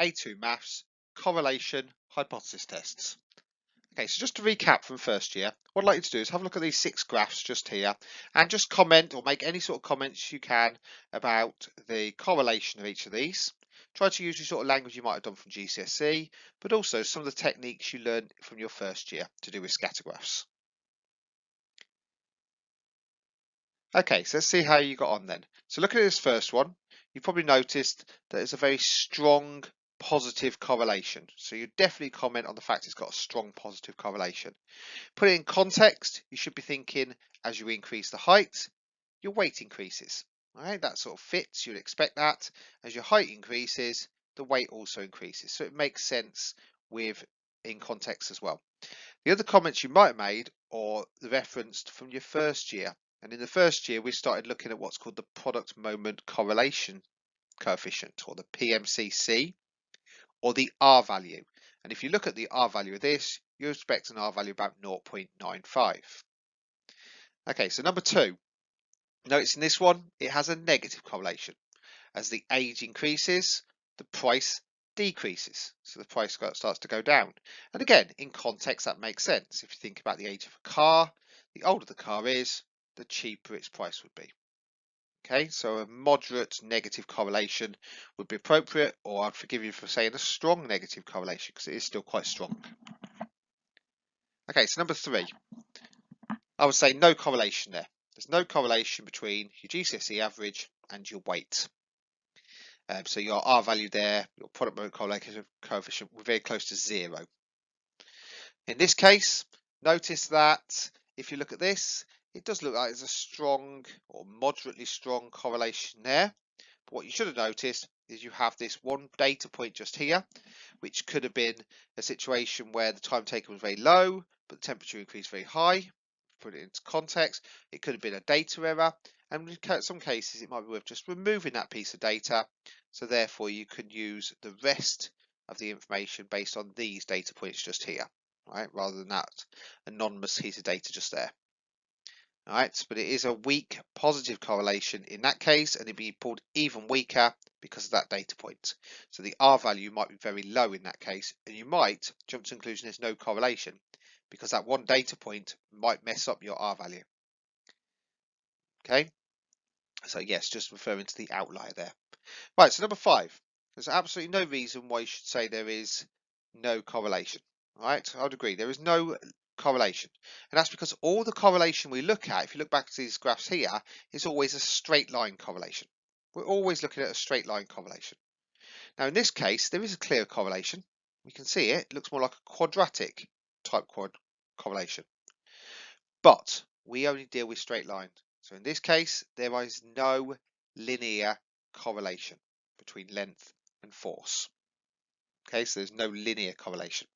A2 Maths Correlation Hypothesis Tests. Okay, so just to recap from first year, what I'd like you to do is have a look at these 6 graphs just here and just comment or make any sort of comments you can about the correlation of each of these. Try to use the sort of language you might have done from GCSE, but also some of the techniques you learned from your first year to do with scatter graphs. Okay, so let's see how you got on then. So looking at this first one, you probably noticed that it's a very strong positive correlation. So you definitely comment on the fact it's got a strong positive correlation. Put it in context, you should be thinking as you increase the height, your weight increases. All right, that sort of fits, you'd expect that. As your height increases, the weight also increases. So it makes sense in context as well. The other comments you might have made are referenced from your first year. And in the first year, we started looking at what's called the product moment correlation coefficient, or the PMCC, or the R value. And if you look at the R value of this, you expect an R value about 0.95. Okay, so number 2. Notice in this one, it has a negative correlation. As the age increases, the price decreases. So the price starts to go down. And again, in context, that makes sense. If you think about the age of a car, the older the car is, the cheaper its price would be. Okay, so a moderate negative correlation would be appropriate, or I'd forgive you for saying a strong negative correlation because it is still quite strong. Okay, so number 3, I would say no correlation there. There's no correlation between your GCSE average and your weight. So your R value there, your product moment correlation coefficient, we're very close to 0. In this case, notice that if you look at this, it does look like there's a strong or moderately strong correlation there. But what you should have noticed is you have this one data point just here, which could have been a situation where the time taken was very low, but the temperature increased very high. Put it into context, it could have been a data error, and in some cases it might be worth just removing that piece of data, so therefore you can use the rest of the information based on these data points just here, right, rather than that anonymous piece of data just there. All right, but it is a weak positive correlation in that case, and it'd be pulled even weaker because of that data point. So the R value might be very low in that case, and you might jump to the conclusion there's no correlation because that one data point might mess up your R value. Okay, so yes, just referring to the outlier there. Right, so number 5, there's absolutely no reason why you should say there is no correlation. All right, I would agree, there is no correlation, and that's because all the correlation we look at, if you look back to these graphs here, is always a straight line correlation. We're always looking at a straight line correlation. Now in this case, there is a clear correlation. We can see it looks more like a quadratic type correlation, but we only deal with straight lines. So in this case, there is no linear correlation between length and force. Okay, so there's no linear correlation.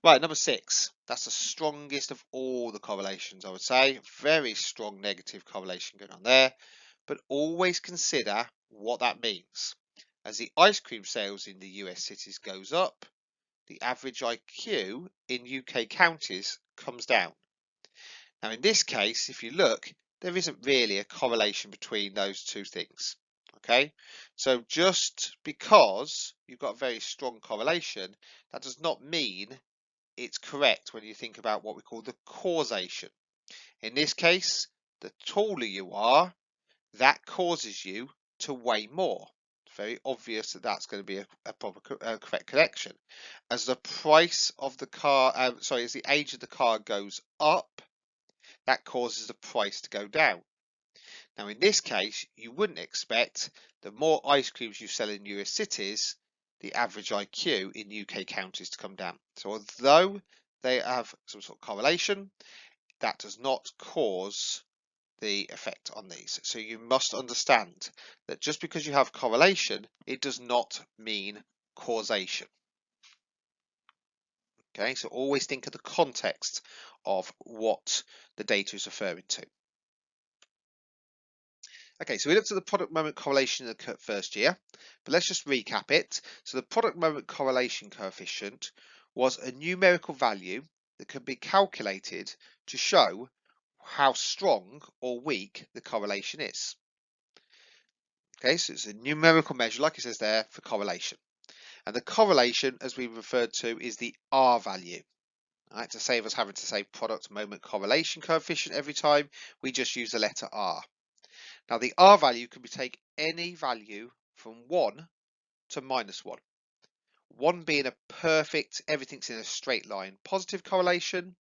Right, number 6, that's the strongest of all the correlations, I would say. Very strong negative correlation going on there, but always consider what that means. As the ice cream sales in the US cities goes up, the average IQ in UK counties comes down. Now in this case, if you look, there isn't really a correlation between those two things. Okay, so just because you've got a very strong correlation, that does not mean it's correct when you think about what we call the causation. In this case, the taller you are, that causes you to weigh more. It's very obvious that that's going to be a proper correct connection. As the price of the car, as the age of the car goes up, that causes the price to go down. Now in this case, you wouldn't expect the more ice creams you sell in US cities, the average IQ in UK counties to come down. So although they have some sort of correlation, that does not cause the effect on these. So you must understand that just because you have correlation, it does not mean causation. Okay, so always think of the context of what the data is referring to. Okay, so we looked at the product moment correlation in the first year, but let's just recap it. So the product moment correlation coefficient was a numerical value that could be calculated to show how strong or weak the correlation is. Okay, so it's a numerical measure, like it says there, for correlation. And the correlation, as we referred to, is the R value. Right, to save us having to say product moment correlation coefficient every time, we just use the letter R. Now the R value can be take any value from 1 to -1. 1 being a perfect, everything's in a straight line positive correlation.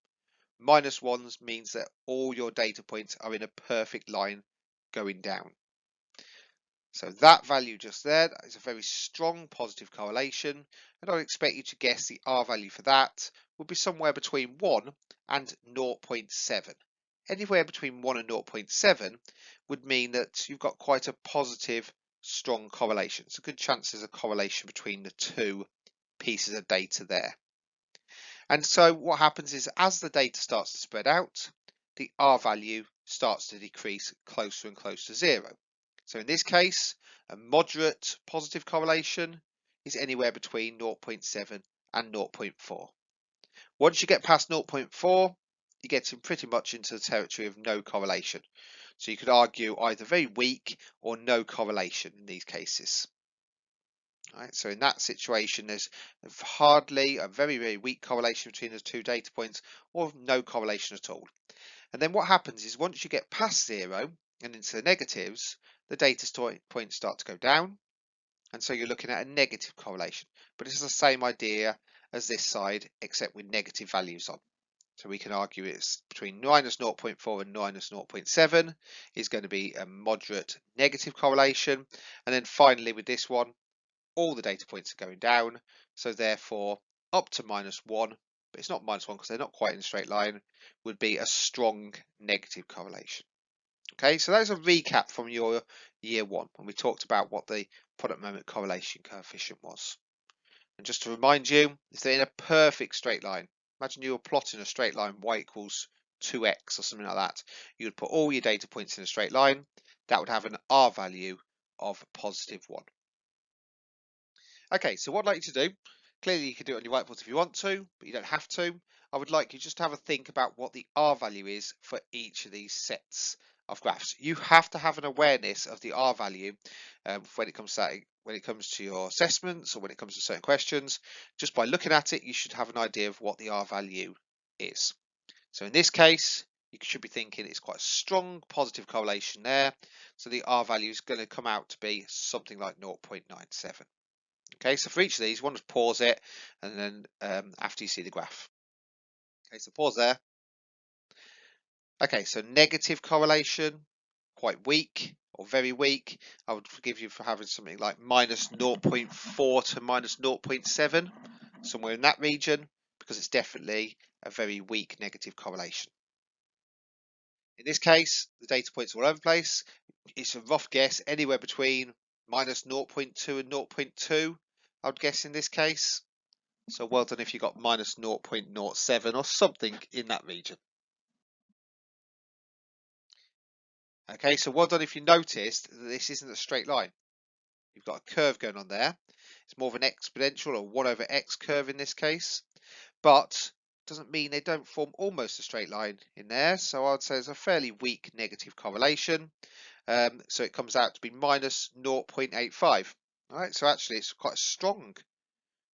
-1s means that all your data points are in a perfect line going down. So that value just there, that is a very strong positive correlation, and I'd expect you to guess the R value for that would be somewhere between 1 and 0.7. Anywhere between 1 and 0.7 would mean that you've got quite a positive, strong correlation. It's a good chance there's a correlation between the two pieces of data there. And so what happens is as the data starts to spread out, the R value starts to decrease closer and closer to 0. So in this case, a moderate positive correlation is anywhere between 0.7 and 0.4. Once you get past 0.4, you get pretty much into the territory of no correlation. So you could argue either very weak or no correlation in these cases. Right, so in that situation, there's hardly a very, very weak correlation between the two data points or no correlation at all. And then what happens is once you get past 0 and into the negatives, the data points start to go down. And so you're looking at a negative correlation. But it's the same idea as this side, except with negative values on. So we can argue it's between -0.4 and -0.7 is going to be a moderate negative correlation. And then finally with this one, all the data points are going down. So therefore up to -1, but it's not -1 because they're not quite in a straight line, would be a strong negative correlation. Okay, so that's a recap from your year 1 when we talked about what the product moment correlation coefficient was. And just to remind you, if they're in a perfect straight line, imagine you were plotting a straight line y equals 2x or something like that. You would put all your data points in a straight line. That would have an R value of +1. Okay, so what I'd like you to do, clearly you can do it on your whiteboard if you want to, but you don't have to. I would like you just to have a think about what the R value is for each of these sets of graphs. You have to have an awareness of the R value when it comes to your assessments or when it comes to certain questions. Just by looking at it, you should have an idea of what the R value is. So in this case, you should be thinking it's quite a strong positive correlation there. So the R value is going to come out to be something like 0.97. Okay, so for each of these, you want to pause it and then after you see the graph. Okay, so pause there. Okay, so negative correlation, quite weak or very weak. I would forgive you for having something like -0.4 to -0.7, somewhere in that region, because it's definitely a very weak negative correlation. In this case, the data points are all over the place. It's a rough guess, anywhere between -0.2 and 0.2, I would guess in this case. So well done if you got -0.07 or something in that region. Okay, so well done if you noticed that this isn't a straight line. You've got a curve going on there. It's more of an exponential or 1 over x curve in this case, but doesn't mean they don't form almost a straight line in there. So I'd say it's a fairly weak negative correlation. So it comes out to be -0.85. All right, so actually it's quite a strong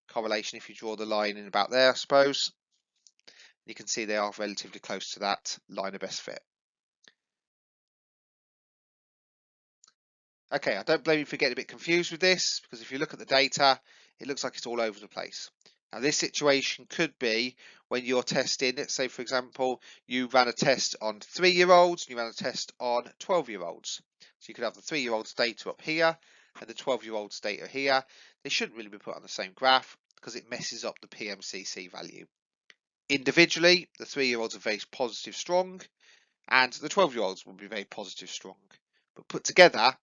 correlation if you draw the line in about there, I suppose. You can see they are relatively close to that line of best fit. Okay, I don't blame you for getting a bit confused with this, because if you look at the data, it looks like it's all over the place. Now this situation could be when you're testing, let's say for example, you ran a test on 3-year-olds and you ran a test on 12-year-olds. So you could have the 3-year-olds data up here and the 12-year-olds data here. They shouldn't really be put on the same graph because it messes up the PMCC value. Individually, the 3-year-olds are very positive strong and the 12-year-olds will be very positive strong. But put together,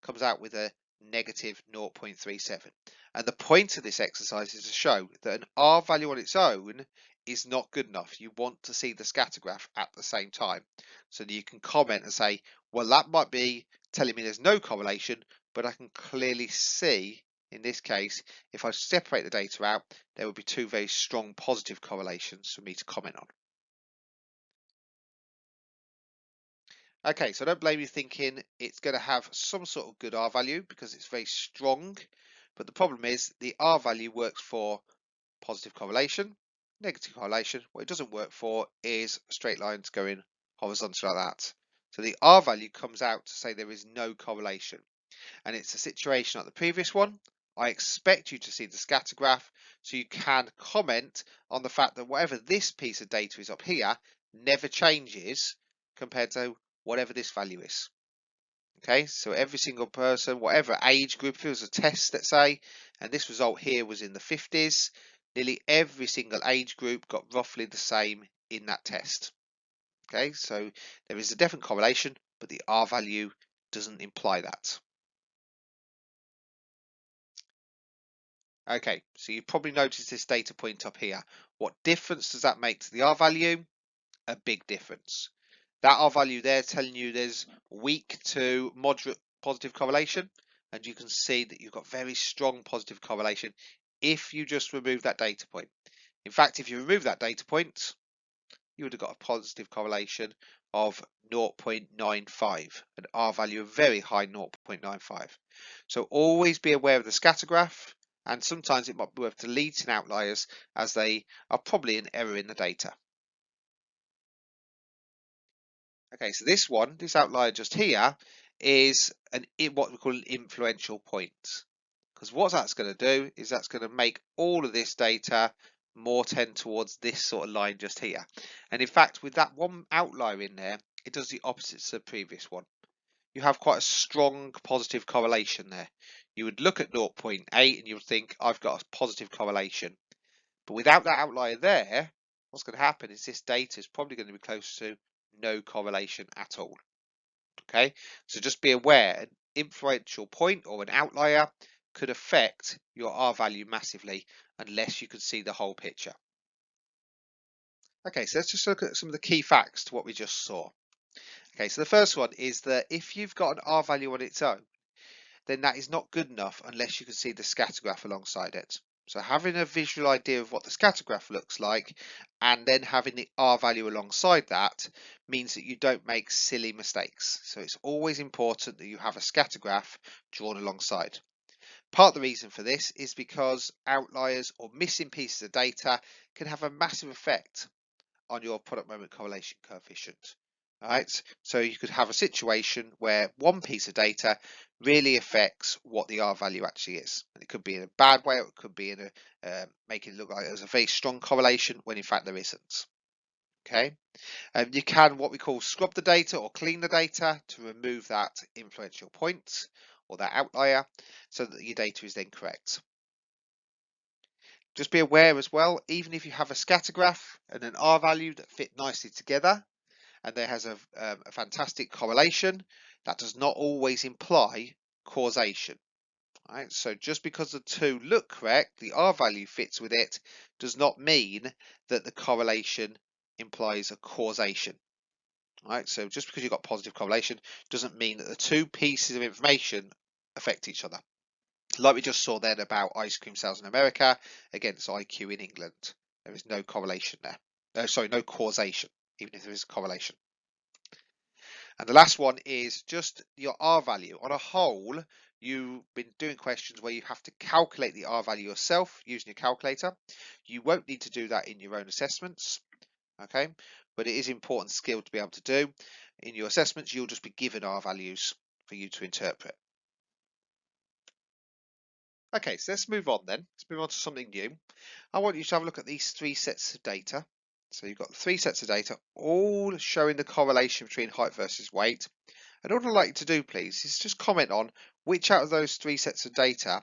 comes out with a negative 0.37. And the point of this exercise is to show that an R value on its own is not good enough. You want to see the scatter graph at the same time so that you can comment and say, well, that might be telling me there's no correlation, but I can clearly see in this case, if I separate the data out, there would be two very strong positive correlations for me to comment on. Okay, so I don't blame you thinking it's going to have some sort of good R value because it's very strong, But the problem is the R value works for positive correlation, negative correlation. What it doesn't work for is straight lines going horizontal like that. So the R value comes out to say there is no correlation. And it's a situation like the previous one. I expect you to see the scatter graph so you can comment on the fact that whatever this piece of data is up here never changes compared to whatever this value is. Okay, so every single person, whatever age group, if it was a test, let's say, and this result here was in the 50s, nearly every single age group got roughly the same in that test. Okay, so there is a definite correlation, but the R value doesn't imply that. Okay, so you probably noticed this data point up here. What difference does that make to the R value? A big difference. That R value there telling you there's weak to moderate positive correlation, and you can see that you've got very strong positive correlation if you just remove that data point. In fact, if you remove that data point, you would have got a positive correlation of 0.95, an R value of very high 0.95. So always be aware of the scatter graph, and sometimes it might be worth deleting outliers as they are probably an error in the data. Okay, so this outlier just here is what we call an influential point. Because what that's going to do is that's going to make all of this data more tend towards this sort of line just here. And in fact, with that one outlier in there, it does the opposite to the previous one. You have quite a strong positive correlation there. You would look at 0.8 and you would think, I've got a positive correlation. But without that outlier there, what's going to happen is this data is probably going to be close to no correlation at all. Okay, so just be aware, an influential point or an outlier could affect your R value massively unless you could see the whole picture. Okay, so let's just look at some of the key facts to what we just saw. Okay, so the first one is that if you've got an R value on its own, then that is not good enough unless you can see the scatter graph alongside it. So having a visual idea of what the scatter graph looks like and then having the R value alongside that means that you don't make silly mistakes. So it's always important that you have a scatter graph drawn alongside. Part of the reason for this is because outliers or missing pieces of data can have a massive effect on your product moment correlation coefficient. Alright, so you could have a situation where one piece of data really affects what the R value actually is. And it could be in a bad way, or it could be in a making it look like there's a very strong correlation when in fact there isn't. Okay, you can what we call scrub the data or clean the data to remove that influential point or that outlier so that your data is then correct. Just be aware as well, even if you have a scatter graph and an R value that fit nicely together, and there has a fantastic correlation, that does not always imply causation. Right? So just because the two look correct, the R value fits with it, does not mean that the correlation implies a causation. Right? So just because you've got positive correlation doesn't mean that the two pieces of information affect each other. Like we just saw then about ice cream sales in America against IQ in England. There is no correlation there. Sorry, no causation, even if there is a correlation. And the last one is just your R value. On a whole, you've been doing questions where you have to calculate the R value yourself using your calculator. You won't need to do that in your own assessments, okay? But it is an important skill to be able to do. In your assessments, you'll just be given R values for you to interpret. Okay, so let's move on then. Let's move on to something new. I want you to have a look at these three sets of data. So you've got three sets of data, all showing the correlation between height versus weight. And all I'd like you to do, please, is just comment on which out of those three sets of data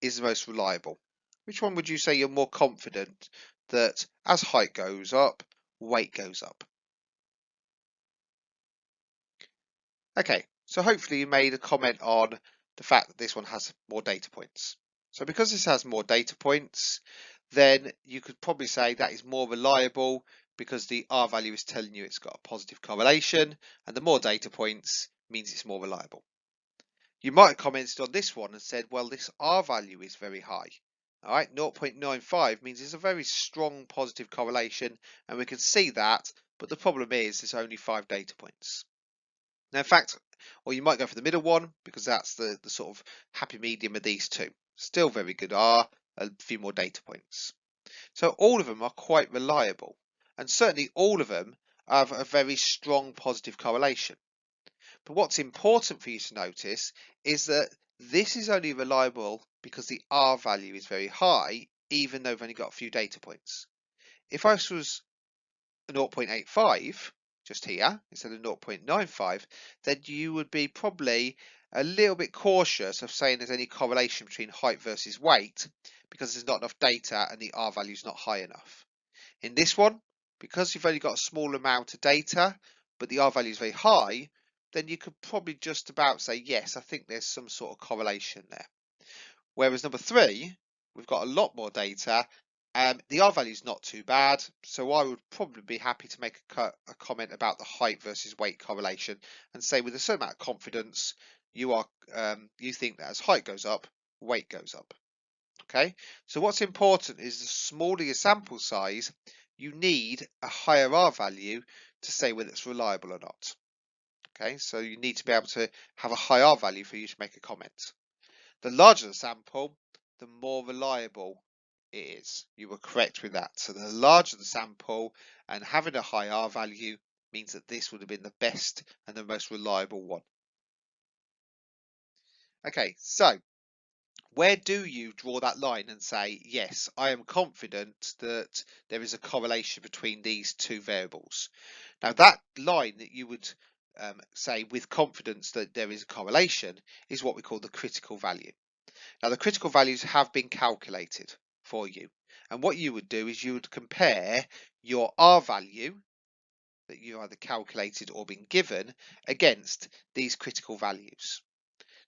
is the most reliable. Which one would you say you're more confident that as height goes up, weight goes up? Okay, so hopefully you made a comment on the fact that this one has more data points. So because this has more data points, then you could probably say that is more reliable because the R value is telling you it's got a positive correlation, and the more data points means it's more reliable. You might have commented on this one and said, well, this R value is very high. All right, 0.95 means it's a very strong positive correlation, and we can see that, but the problem is there's only 5 data points. Now, in fact, or you might go for the middle one because that's the sort of happy medium of these two. still very good R, a few more data points. So all of them are quite reliable, and certainly all of them have a very strong positive correlation. But what's important for you to notice is that this is only reliable because the R value is very high, even though we've only got a few data points. If I was 0.85 just here instead of 0.95, then you would be probably a little bit cautious of saying there's any correlation between height versus weight because there's not enough data and the R value is not high enough. In this one, because you've only got a small amount of data, but the R value is very high, then you could probably just about say, yes, I think there's some sort of correlation there. Whereas number 3, we've got a lot more data. The R value is not too bad, so I would probably be happy to make a comment about the height versus weight correlation and say with a certain amount of confidence, you think that as height goes up, weight goes up. Okay, so what's important is the smaller your sample size, you need a higher R value to say whether it's reliable or not. Okay, so you need to be able to have a high R value for you to make a comment. The larger the sample, the more reliable it is. You were correct with that. So the larger the sample and having a high R value means that this would have been the best and the most reliable one. Okay, so where do you draw that line and say, yes, I am confident that there is a correlation between these two variables? Now that line that you would say with confidence that there is a correlation is what we call the critical value. Now the critical values have been calculated for you. And what you would do is you would compare your R value that you either calculated or been given against these critical values.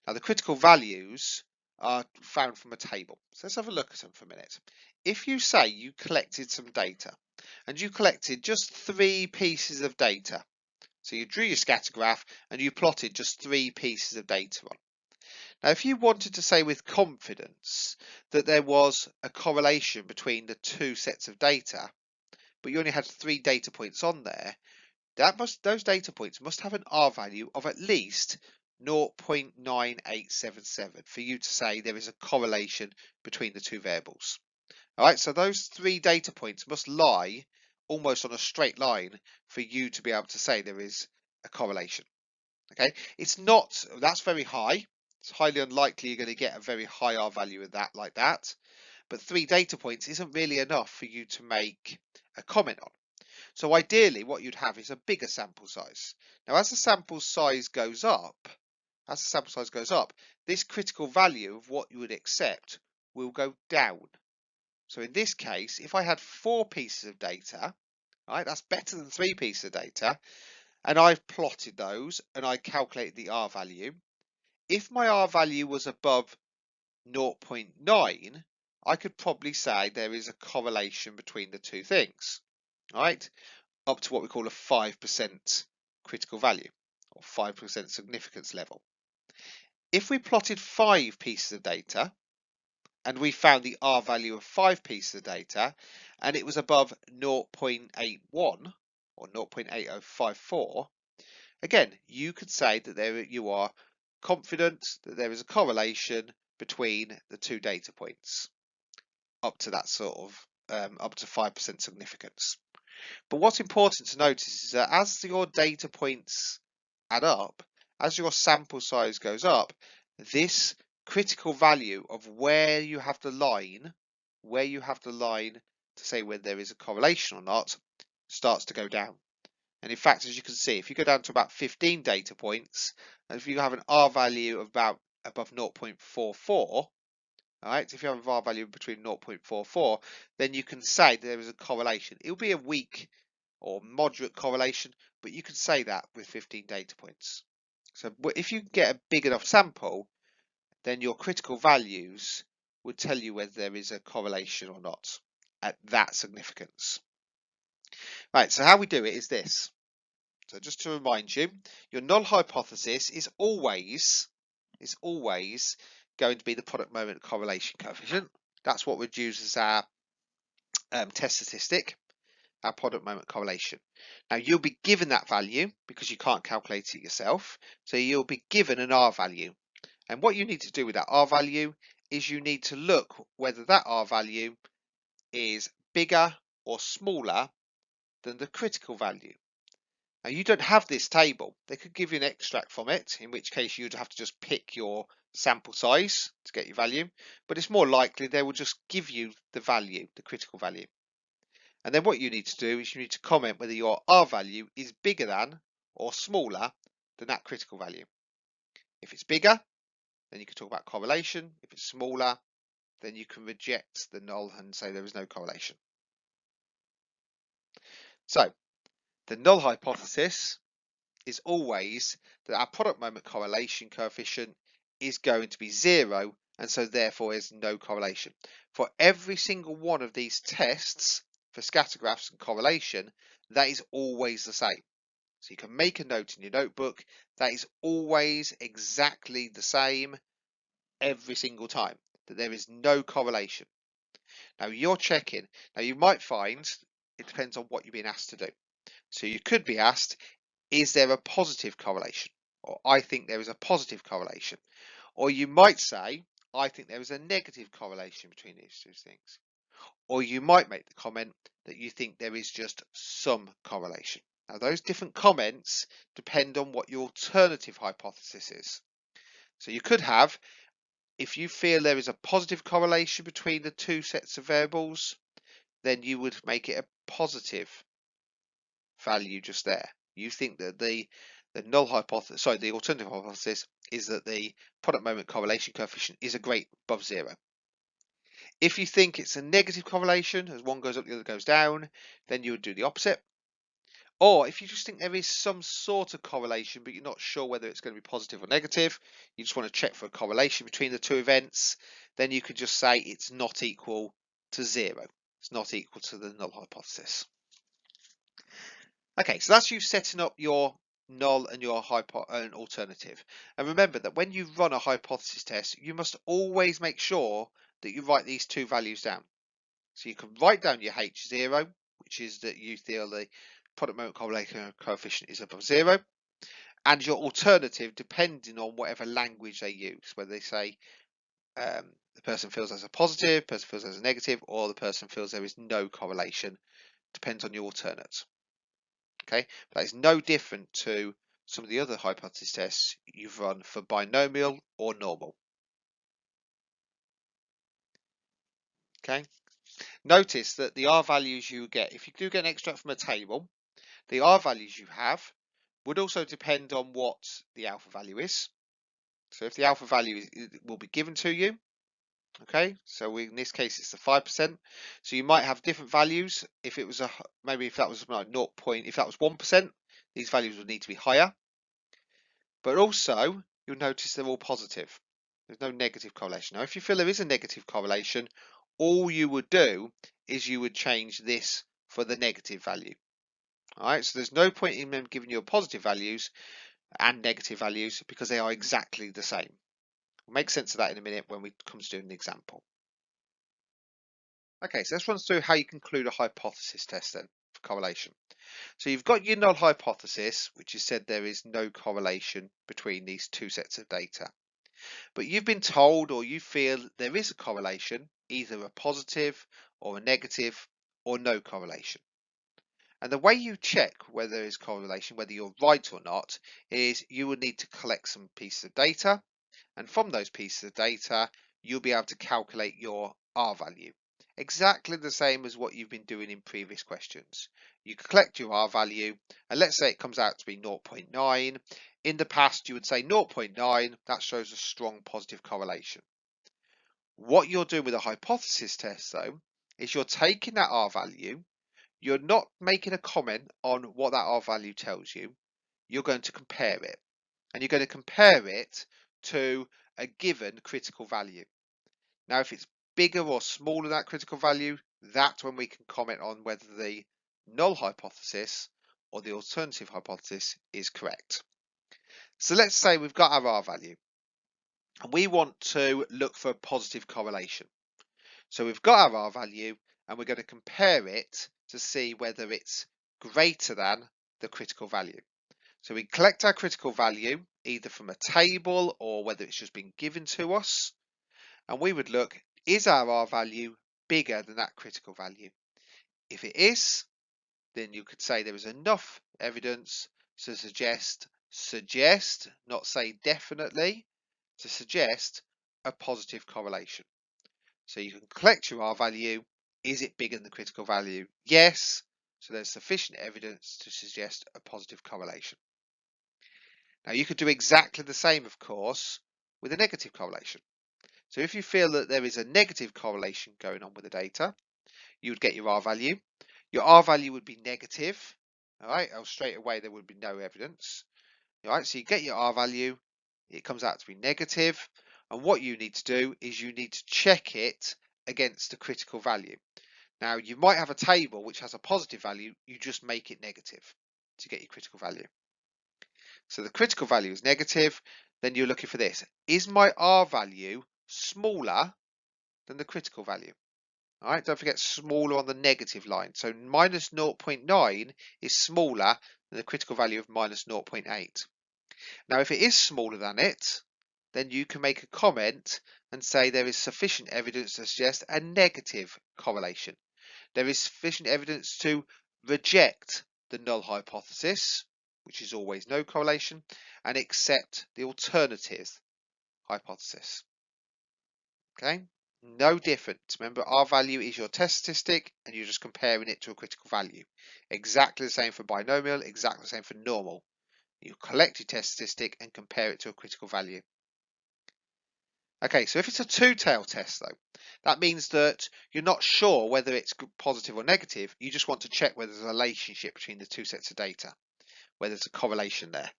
Now the critical values are found from a table. So let's have a look at them for a minute. If you say you collected some data and you collected just 3 pieces of data, so you drew your scatter graph and you plotted just 3 pieces of data on. Now if you wanted to say with confidence that there was a correlation between the 2 sets of data, but you only had 3 data points on there, those data points must have an R value of at least 0.9877 for you to say there is a correlation between the two variables. All right, so those 3 data points must lie almost on a straight line for you to be able to say there is a correlation. Okay, that's very high. It's highly unlikely you're going to get a very high R value of that like that. But 3 data points isn't really enough for you to make a comment on. So ideally what you'd have is a bigger sample size. Now as the sample size goes up, this critical value of what you would accept will go down. So in this case, if I had 4 pieces of data, right, that's better than 3 pieces of data, and I've plotted those and I calculated the R value. If my R value was above 0.9, I could probably say there is a correlation between the two things, right? Up to what we call a 5% critical value or 5% significance level. If we plotted 5 pieces of data and we found the R value of 5 pieces of data and it was above 0.81 or 0.8054, again, you could say that you are confident that there is a correlation between the 2 data points up to that sort of up to 5% significance. But what's important to notice is that as your data points add up, as your sample size goes up, this critical value of where you have the line to say whether there is a correlation or not starts to go down. And in fact, as you can see, if you go down to about 15 data points, and if you have an R value of about above 0.44, alright, if you have a R value between 0.44, then you can say there is a correlation. It will be a weak or moderate correlation, but you can say that with 15 data points. So if you get a big enough sample, then your critical values would tell you whether there is a correlation or not at that significance. Right, so how we do it is this. So just to remind you, your null hypothesis is always going to be the product moment correlation coefficient. That's what we'd use as our test statistic, our product moment correlation. Now you'll be given that value because you can't calculate it yourself. So you'll be given an R value. And what you need to do with that R value is you need to look whether that R value is bigger or smaller than the critical value. Now you don't have this table. They could give you an extract from it, in which case you'd have to just pick your sample size to get your value, but it's more likely they will just give you the value, the critical value. And then what you need to do is you need to comment whether your R value is bigger than or smaller than that critical value. If it's bigger, then you can talk about correlation. If it's smaller, then you can reject the null and say there is no correlation. So the null hypothesis is always that our product moment correlation coefficient is going to be 0, and so therefore is no correlation. For every single one of these tests for scatter graphs and correlation, that is always the same. So you can make a note in your notebook that is always exactly the same every single time, that there is no correlation. Now you're checking. Now you might find it depends on what you're being asked to do. So you could be asked, is there a positive correlation? Or I think there is a positive correlation. Or you might say, I think there is a negative correlation between these two things. Or you might make the comment that you think there is just some correlation. Now those different comments depend on what your alternative hypothesis is. So you could have, if you feel there is a positive correlation between the two sets of variables, then you would make it a positive value just there. You think that the null hypothesis, sorry, the alternative hypothesis is that the product moment correlation coefficient is a great above 0. If you think it's a negative correlation, as one goes up, the other goes down, then you would do the opposite. Or if you just think there is some sort of correlation, but you're not sure whether it's going to be positive or negative, you just want to check for a correlation between the two events, then you could just say it's not equal to 0. It's not equal to the null hypothesis. Okay, so that's you setting up your null and your alternative. And remember that when you run a hypothesis test, you must always make sure that you write these two values down. So you can write down your H0, which is that you feel the product moment correlation coefficient is above 0, and your alternative depending on whatever language they use, whether they say the person feels there's a positive, the person feels there's a negative, or the person feels there is no correlation, depends on your alternate. Okay, but that is no different to some of the other hypothesis tests you've run for binomial or normal. Okay, notice that the R values you get, if you do get an extract from a table, the R values you have would also depend on what the alpha value is. So if the alpha value will be given to you, okay, so in this case it's the 5%. So you might have different values. If it was maybe if that was like 0. If that was 1%, these values would need to be higher. But also you'll notice they're all positive. There's no negative correlation. Now if you feel there is a negative correlation, all you would do is you would change this for the negative value. Alright, so there's no point in them giving you positive values and negative values because they are exactly the same. We'll make sense of that in a minute when we come to doing an example. Okay, so let's run through how you conclude a hypothesis test then for correlation. So you've got your null hypothesis, which has said there is no correlation between these two sets of data. But you've been told or you feel there is a correlation, either a positive or a negative or no correlation. And the way you check whether there is correlation, whether you're right or not, is you will need to collect some pieces of data. And from those pieces of data, you'll be able to calculate your R value. Exactly the same as what you've been doing in previous questions. You collect your R value, and let's say it comes out to be 0.9. In the past, you would say 0.9, that shows a strong positive correlation. What you're doing with a hypothesis test, though, is you're taking that R value, you're not making a comment on what that R value tells you, you're going to compare it. And you're going to compare it to a given critical value. Now, if it's bigger or smaller than that critical value, that's when we can comment on whether the null hypothesis or the alternative hypothesis is correct. So let's say we've got our R value and we want to look for a positive correlation. So we've got our R value and we're going to compare it to see whether it's greater than the critical value. So we collect our critical value either from a table or whether it's just been given to us. and we would look, is our R value bigger than that critical value? If it is, then you could say there is enough evidence to suggest, not say definitely, to suggest a positive correlation. So you can collect your R value. Is it bigger than the critical value? Yes. So there's sufficient evidence to suggest a positive correlation. Now you could do exactly the same, of course, with a negative correlation. So if you feel that there is a negative correlation going on with the data, you would get your R value. Your R value would be negative. All right, or straight away there would be no evidence. All right, so you get your R value, it comes out to be negative, and what you need to do is you need to check it against the critical value. Now you might have a table which has a positive value, you just make it negative to get your critical value. So the critical value is negative, then you're looking for this. Is my R value smaller than the critical value? All right, don't forget smaller on the negative line. So minus 0.9 is smaller than the critical value of minus 0.8. Now, if it is smaller than it, then you can make a comment and say there is sufficient evidence to suggest a negative correlation. There is sufficient evidence to reject the null hypothesis, which is always no correlation, and accept the alternative hypothesis. Okay, no different. Remember, R value is your test statistic, and you're just comparing it to a critical value. Exactly the same for binomial, exactly the same for normal. You collect your test statistic and compare it to a critical value. Okay, so if it's a two-tailed test though, that means that you're not sure whether it's positive or negative. You just want to check whether there's a relationship between the two sets of data, whether there's a correlation there.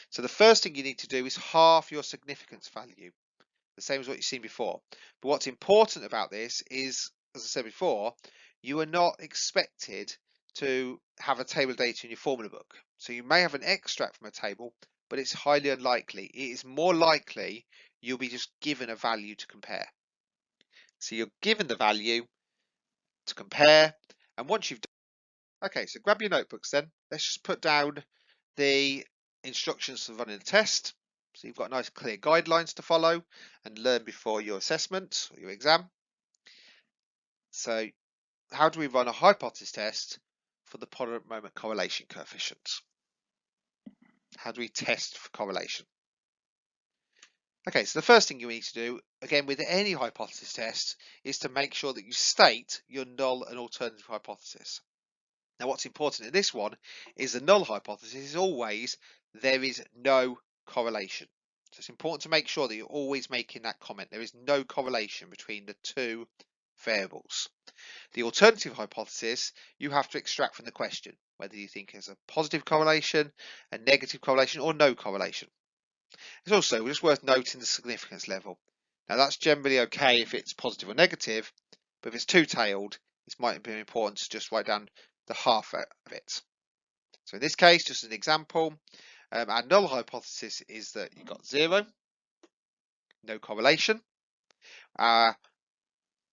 So the first thing you need to do is halve your significance value, the same as what you've seen before. But what's important about this is, as I said before, you are not expected to have a table of data in your formula book. So you may have an extract from a table, but it's highly unlikely. It is more likely you'll be just given a value to compare. So you're given the value to compare, and once you've done, okay, so grab your notebooks then. Let's just put down the instructions for running the test. So you've got nice clear guidelines to follow and learn before your assessment or your exam. So how do we run a hypothesis test for the product moment correlation coefficient? How do we test for correlation? Okay, so the first thing you need to do, again with any hypothesis test, is to make sure that you state your null and alternative hypothesis. Now what's important in this one is the null hypothesis is always there is no correlation. So it's important to make sure that you're always making that comment. There is no correlation between the two variables. The alternative hypothesis you have to extract from the question, whether you think there's a positive correlation, a negative correlation, or no correlation. It's also just worth noting the significance level. Now that's generally okay if it's positive or negative, but if it's two-tailed, it might be important to just write down the half of it. So in this case, just an example, our null hypothesis is that you've got 0, no correlation. Our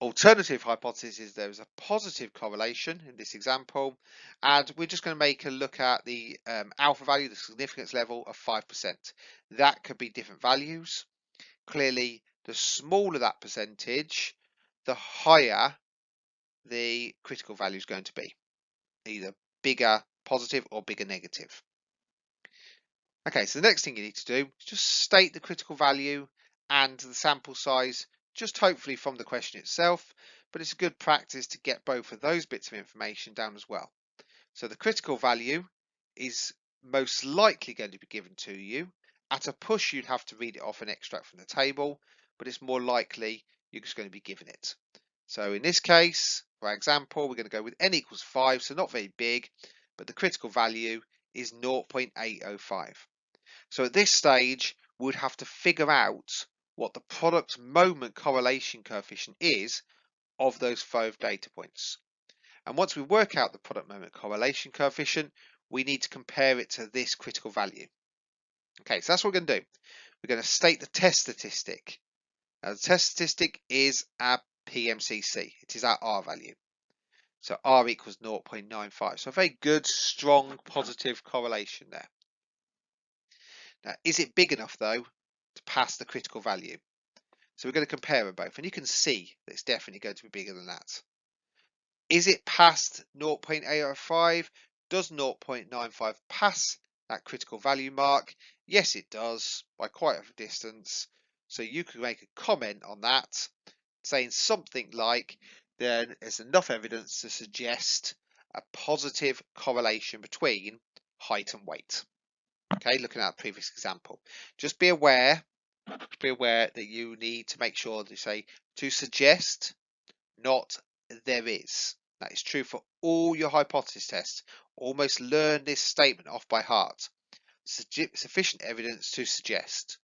alternative hypothesis is there is a positive correlation in this example, and we're just going to make a look at the alpha value, the significance level of 5%. That could be different values. Clearly, the smaller that percentage, the higher the critical value is going to be, either bigger positive or bigger negative. Okay, so the next thing you need to do is just state the critical value and the sample size, just hopefully from the question itself, but it's a good practice to get both of those bits of information down as well. So the critical value is most likely going to be given to you. At a push, you'd have to read it off an extract from the table, but it's more likely you're just going to be given it. So in this case, for our example, we're going to go with n equals 5, so not very big, but the critical value is 0.805. So at this stage, we'd have to figure out what the product moment correlation coefficient is of those 5 data points. And once we work out the product moment correlation coefficient, we need to compare it to this critical value. Okay, so that's what we're going to do. We're going to state the test statistic. Now the test statistic is our PMCC. It is our R value. So R equals 0.95. So a very good, strong, positive correlation there. Now, is it big enough though to pass the critical value? So we're going to compare them both, and you can see that it's definitely going to be bigger than that. Is it past 0.805? Does 0.95 pass that critical value mark? Yes, it does, by quite a distance. So you could make a comment on that, saying something like, then there's enough evidence to suggest a positive correlation between height and weight. Okay, looking at the previous example. Just be aware that you need to make sure that you say to suggest, not there is. That is true for all your hypothesis tests. Almost learn this statement off by heart. Sufficient evidence to suggest,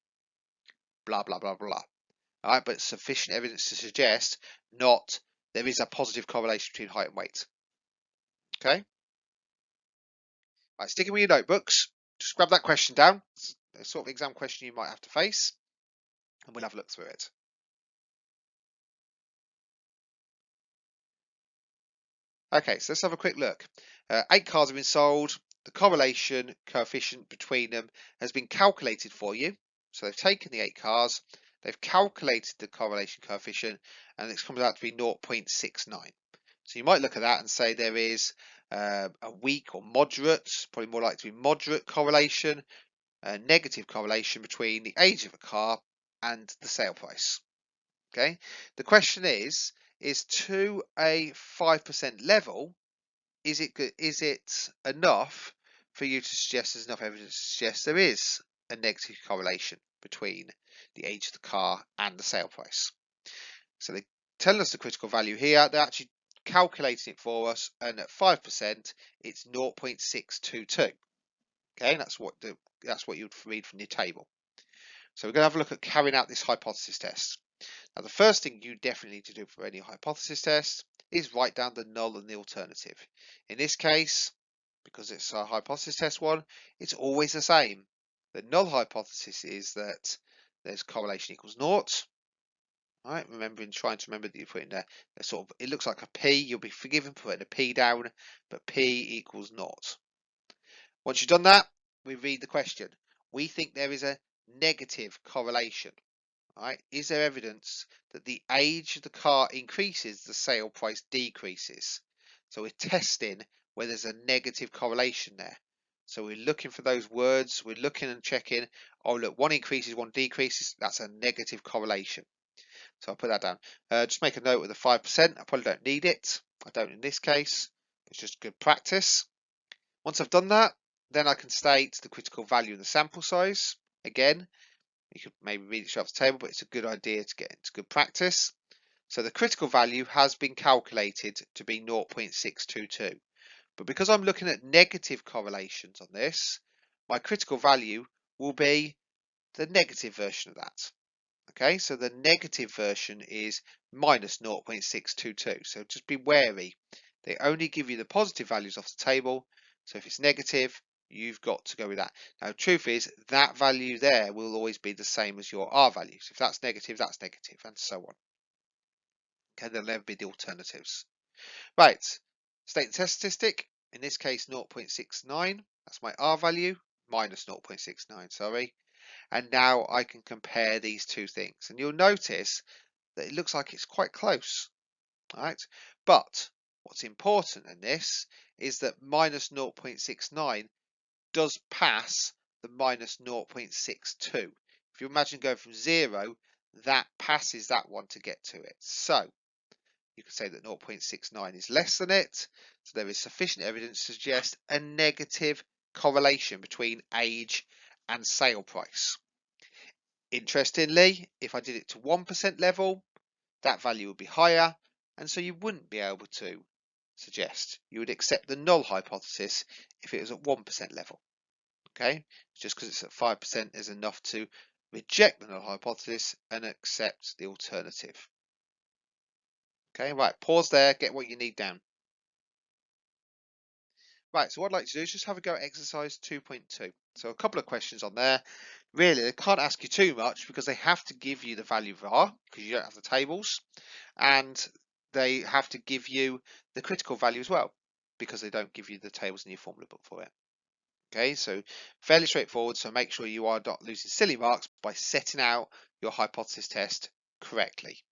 blah, blah, blah, blah. All right, but sufficient evidence to suggest, not there is a positive correlation between height and weight. Okay? Right, sticking with your notebooks, just grab that question down. It's a sort of exam question you might have to face, and we'll have a look through it. Okay, so let's have a quick look. 8 cars have been sold. The correlation coefficient between them has been calculated for you. So they've taken the 8 cars, they've calculated the correlation coefficient, and it's comes out to be 0.69. So you might look at that and say there is a weak or moderate, probably more likely to be moderate correlation, a negative correlation between the age of a car and the sale price. Okay, the question is to a 5% level, is it good? Is it enough for you to suggest there's enough evidence to suggest there is a negative correlation between the age of the car and the sale price? So they're telling us the critical value here. They're actually calculating it for us, and at 5%, it's 0.622. Okay, that's what you'd read from your table. So we're going to have a look at carrying out this hypothesis test. Now, the first thing you definitely need to do for any hypothesis test is write down the null and the alternative. In this case, because it's a hypothesis test one, it's always the same. The null hypothesis is that there's correlation equals naught. All right, trying to remember that you put in there, sort of, it looks like a P. You'll be forgiven for putting a P down, but P equals naught. Once you've done that, we read the question. We think there is a negative correlation. Right? Is there evidence that the age of the car increases, the sale price decreases? So we're testing whether there's a negative correlation there. So we're looking for those words, we're looking and checking, oh look, one increases, one decreases, that's a negative correlation. So I'll put that down. Just make a note of the 5%, I probably don't need it. I don't in this case, it's just good practice. Once I've done that, then I can state the critical value of the sample size. Again, you could maybe read it straight off the table, but it's a good idea to get into good practice. So the critical value has been calculated to be 0.622. But because I'm looking at negative correlations on this, my critical value will be the negative version of that. Okay, so the negative version is minus 0.622. So just be wary. They only give you the positive values off the table. So if it's negative, you've got to go with that. Now, the truth is that value there will always be the same as your R values. If that's negative, and so on. Okay, there'll never be the alternatives. Right, state the test statistic. In this case, 0.69. That's my R value, minus 0.69, sorry. And now I can compare these two things. And you'll notice that it looks like it's quite close. All right, but what's important in this is that minus 0.69 does pass the minus 0.62. If you imagine going from 0, that passes that one to get to it. So you can say that 0.69 is less than it. So there is sufficient evidence to suggest a negative correlation between age and sale price. Interestingly, if I did it to 1% level, that value would be higher, and so you wouldn't be able to suggest. You would accept the null hypothesis if it was at 1% level. Okay, just because it's at 5% is enough to reject the null hypothesis and accept the alternative. Okay, right, pause there, get what you need down. Right, so what I'd like to do is just have a go at exercise 2.2. So a couple of questions on there. Really, they can't ask you too much because they have to give you the value of R because you don't have the tables, and they have to give you the critical value as well because they don't give you the tables in your formula book for it. Okay, so fairly straightforward. So make sure you are not losing silly marks by setting out your hypothesis test correctly.